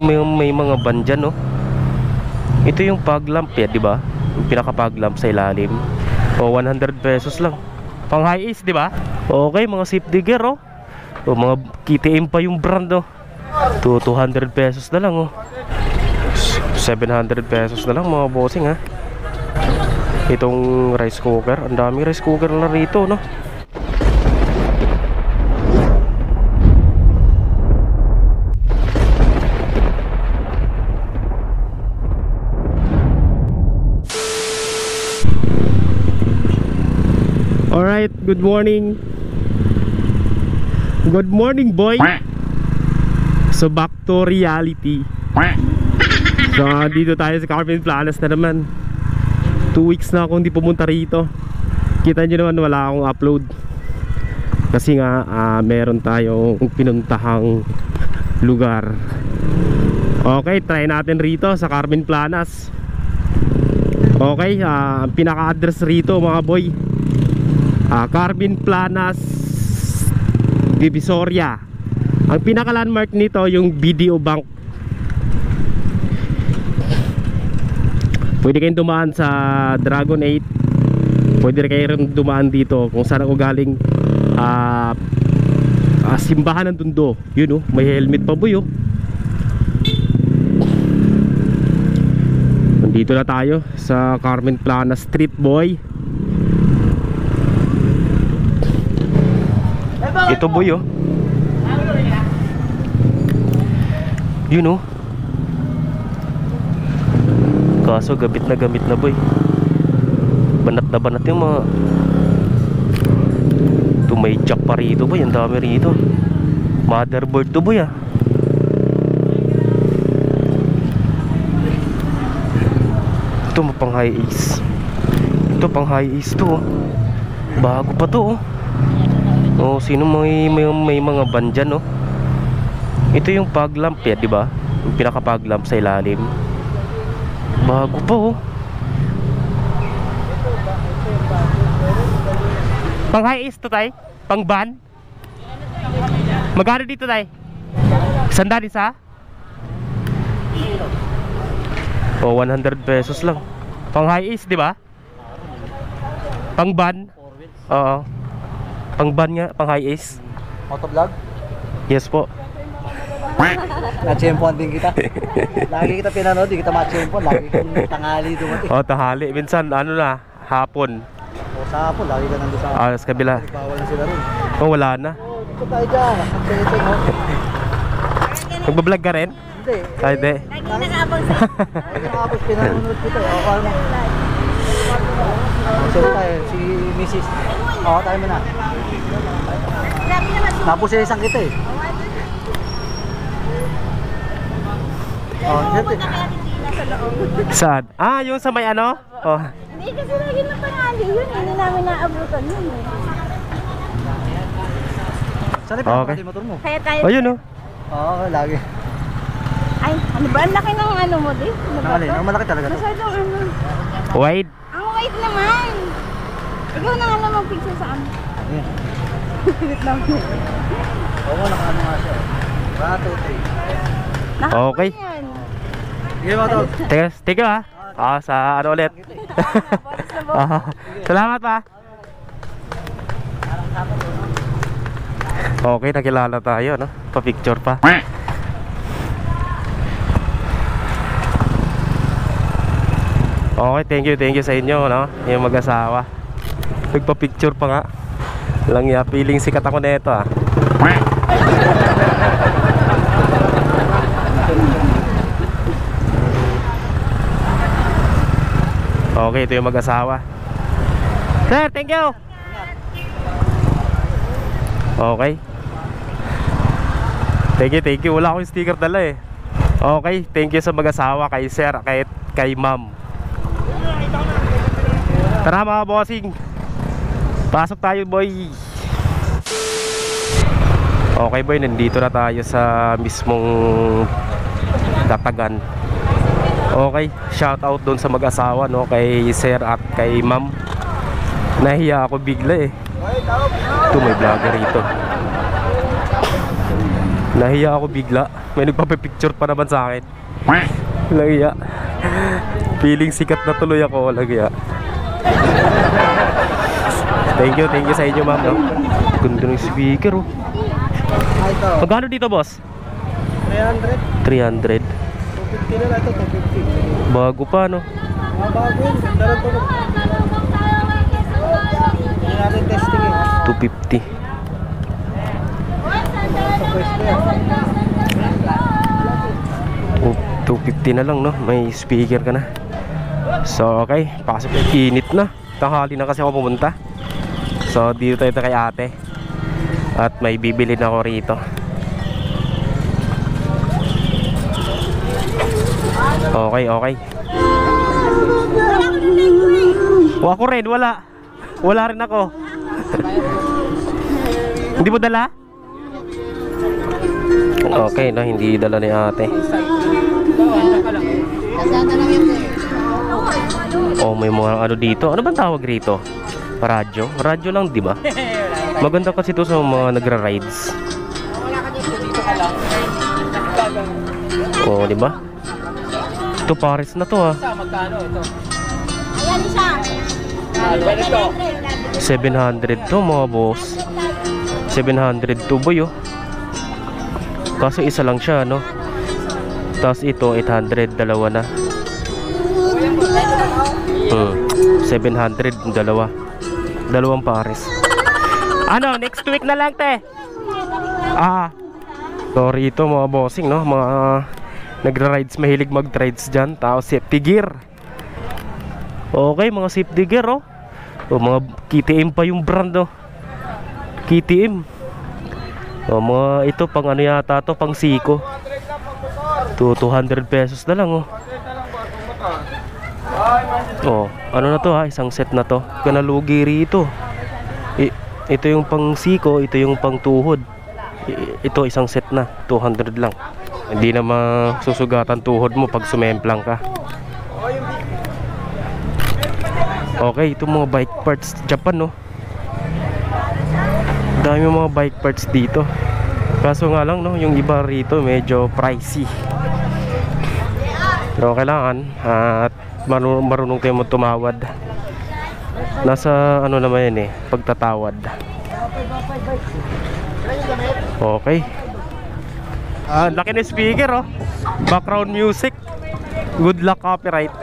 may mga van dyan, no? Ito yung fog lamp, di ba? Yung pinaka fog lamp sa ilalim. O, 100 pesos lang. Pang high ace, di ba? Okay, mga safety gear, oh. O, mga KTM pa yung brand, oh. 200 pesos na lang, oh. 700 pesos na lang, mga bossing, ha. Itong rice cooker, ang dami rice cooker na rito, no? Alright, good morning. Good morning, boy. So back to reality. So dito tayo sa Carmen Planas na naman. 2 weeks na akong hindi pumunta rito. Kita nyo naman wala akong upload. Kasi nga meron tayong pinuntahang lugar. Okay, try natin rito sa Carmen Planas. Okay, ang pinaka-address rito mga boy, Carmen Planas, Divisoria. Ang pinaka-landmark nito yung BDO Bank. Pwede kayong dumaan sa Dragon 8. Pwede kayong dumaan dito kung saan ako galing, simbahan ng Tondo. Yun, oh, may helmet pa, boy, oh. Nandito na tayo sa Carmen Planas Street, boy. Ito, boy, oh. Yun, oh. Kaso gamit na, boy. Banat na banat yung mga. Ito may jack pa rito, boy. Ang dami rito. Motherboard to, boy, ah. Ito pang high ace. Ito pang high ace to, oh. Bago pa to, oh. Oh, sino may mga van dyan, no? Ito yung fog lamp, di ba? Yung pinaka fog lamp sa ilalim. Bago pa, oh. Pang high ace to, tay? Pang van? Magkano dito, tay? 100 isa? Oh, 100 pesos lang. Pang high ace, di ba? Pang van? Oo. Pang ban nga, pang high ace. Motovlog? Yes po. Na-champion din kita. Lagi kita pinanood, di kita ma-champion. Lagi kang tanghali dumating. Oh, tanghali. Minsan, ano na, hapon. O sa hapon, lagi ka nandun sa Sa kabila. bawal na sila rin. Oh, wala na. Dito tayo dyan. Dito, no? Nagbablog ka rin? Hindi. Ay, di. Lagi nakabang sa Tapos pinanood kita. O, ano? Sino tayo? Si Mrs. O, tayo mo na. Tapos yung isang kita, eh. Oh, dito. Saan? Ah, yung sa may ano? Oh. Hindi kasi lagi na pangali yun. Hindi namin naabutan yun. Saan yung Okay. motor mo? Kaya tayo. Oh, yun, oh. Oo, lagi. Ay, ano ba? Ang laki ng ano mo din. Ano ba Ang malaki talaga to. masyadong ano. Wide. Ang white naman. Ikaw na nga lang mag-picture sa amin. Ayan. Wait lang. Oo, nakaano nga siya. 1, 2, 3. Okay. Yan. Sige mo to. Teka, ha? Sa ano ulit? Salamat, pa. Okay, nakilala tayo, no? Pa-picture pa. Okay, thank you sa inyo, no? Yung mag-asawa. Nagpa-picture pa nga. Lang ya, feeling sikat ako nito, ah. Okay, ito yung mag-asawa. Sir, thank you. Okay. Thank you. Wala akong sticker dala, eh. Okay, thank you sa mag-asawa, kay sir, kay ma'am. Tara mga bossing. Pasok tayo, boy. Okay, boy, nandito na tayo sa mismong Datagan. Okay, shout out doon sa mag-asawa, no, kay sir at kay ma'am. Nahiya ako bigla, eh. Ito may vlogger rito. Nahiya ako bigla. May nagpapipicture pa naman sa akin. Nahiya. Feeling sikat na tuloy ako. Nahiya. Thank you sa inyo ma'am, no? Ganda ng speaker, oh. Ito. Magkano dito, boss? 300. 300. 250 na lang ito, 250. Bago pa, no? Mga bago yun, ganda lang ito. Hindi natin testing eh. 250. Sa pwesto yan. 250 na lang, no? May speaker ka na. So, okay. Pasok yung init na. Tanghali na kasi ako pumunta. So, dito tayo kay ate. At may bibili na ako rito. Okay. Ako rin, wala. Wala rin ako. Hindi mo dala? Okay, no, hindi dala ni ate. Oh, may mga ano dito. Ano bang tawag rito? Radyo? Radyo lang, di ba? Maganda kasi ito sa mga nagra-rides. Oh, di ba? Ito Paris na to, ah. Magkano ito? Ayan isa. 700 to, mga boss. 700 to, boy, oh. Kaso isa lang siya, no? Tapos ito 800, dalawa na. 700 dalawa. Dalawang pares. Ano, next week na lang, te. Sorry ito mga bossing, no? Mga nagra-rides, mahilig mag-rides dyan. Tapos safety gear. Okay, mga safety gear, oh. Mga KTM pa yung brand, oh. KTM. Mga ito pang ano yata to, pang Siko. 200 pesos na lang, oh. Ano na to, ha? Isang set na to. Kanalugi rito. Ito yung pang Siko, ito yung pang tuhod. Ito isang set na, 200 lang. Hindi na masusugatan tuhod mo pag sumemplang ka. Okay, ito mga bike parts Japan, no? Dami mga bike parts dito. Kaso nga lang, no, yung iba rito medyo pricey. Pero kailangan at marunong kayo tumawad. Nasa ano naman yan, pagtatawad. Okay. Laki na speaker, oh. Background music. Good luck copyright.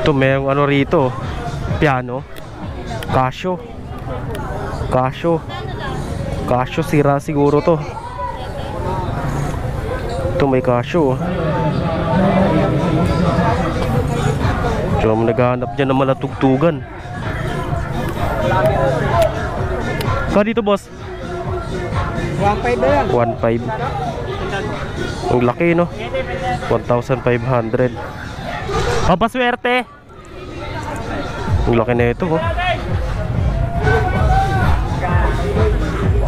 Ito may ano rito, piano. Casio sira siguro to. Ito may Casio. So naghahanap dyan ng malatugtugan. Ka dito, boss? 1.5 na yan. 1.5. Ang laki, no? 1,500. Papaswerte. Ang laki na ito, oh.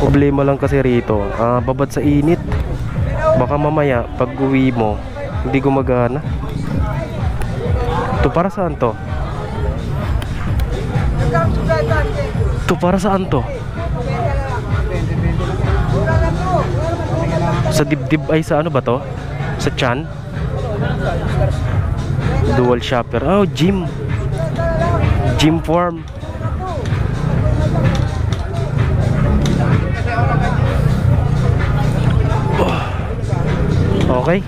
Problema lang kasi rito, babad sa init. Baka mamaya pag uwi mo hindi gumagana. Ito para saan to? Ito para saan to? Sa dibdib ay sa ano ba to? Sa tiyan? Dual shopper. Oh, gym. Gym form. Okay.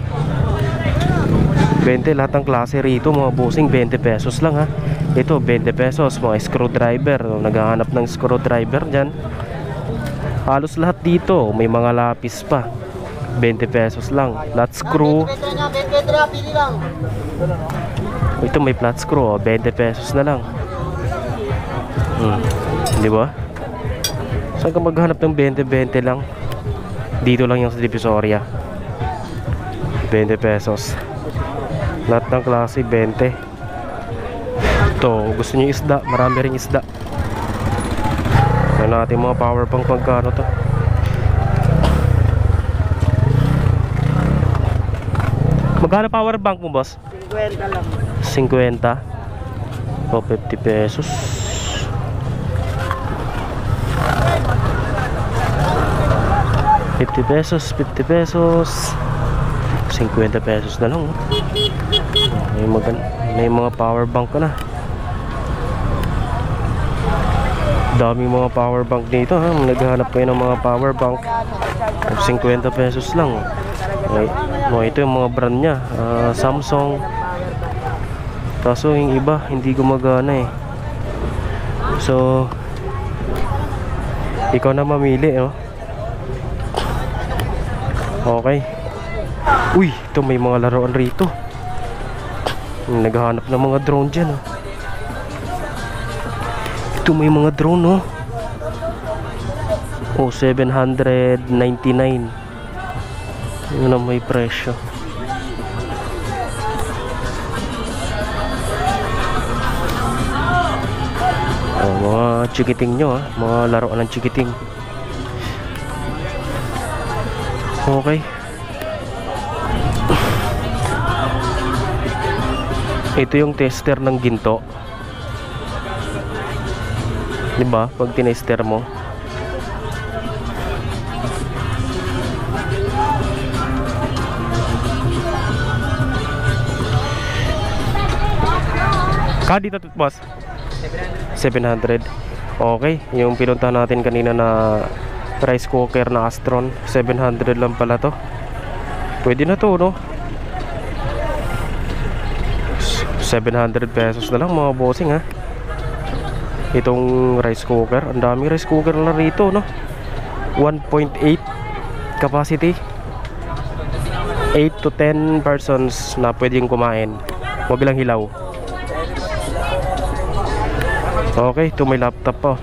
20 lahat ng klase rito mga bossing, 20 pesos lang, ha. Ito 20 pesos mga screwdriver. Naghahanap ng screwdriver dyan. Halos lahat dito may mga lapis pa. 20 pesos lang. Flat screw. Ito may flat screw, 20 pesos na lang. Di ba? Saan ka maghanap ng 20 lang? Dito lang yung sa Divisoria. 20 pesos. Lahat ng klase 20. Ito, gusto niyo isda, marami ring isda. Ano natin mga power bank, magkano to? Magkano power bank mo, boss? 50 lang. 50 o 50 pesos. 50 pesos, 50 pesos. 50 pesos na lang. May mga power bank ka na. Daming mga power bank dito ha. Naghahanap kayo ng mga power bank. 50 pesos lang. Ito yung mga brand nya, Samsung. Kaso yung iba hindi gumagana eh. So ikaw na mamili, no? Okay. Uy, ito may mga laruan rito. Naghahanap ng mga drone dyan, oh. Ito may mga drone, oh. Oh, 799. Yun ang may presyo. Oh, mga chikiting nyo, mga laruan ng chikiting. Okay. Ito yung tester ng ginto. Diba? Pag tinester mo, dito boss? 700. Okay, yung pinuntahan natin kanina na rice cooker na Astron, 700 lang pala to. Pwede na to, no? 700 pesos na lang mga bossing ha. Itong rice cooker, ang daming rice cooker na rito, no? 1.8 capacity, 8 to 10 persons na pwedeng kumain. Huwag lang hilaw. Okay, ito may laptop pa.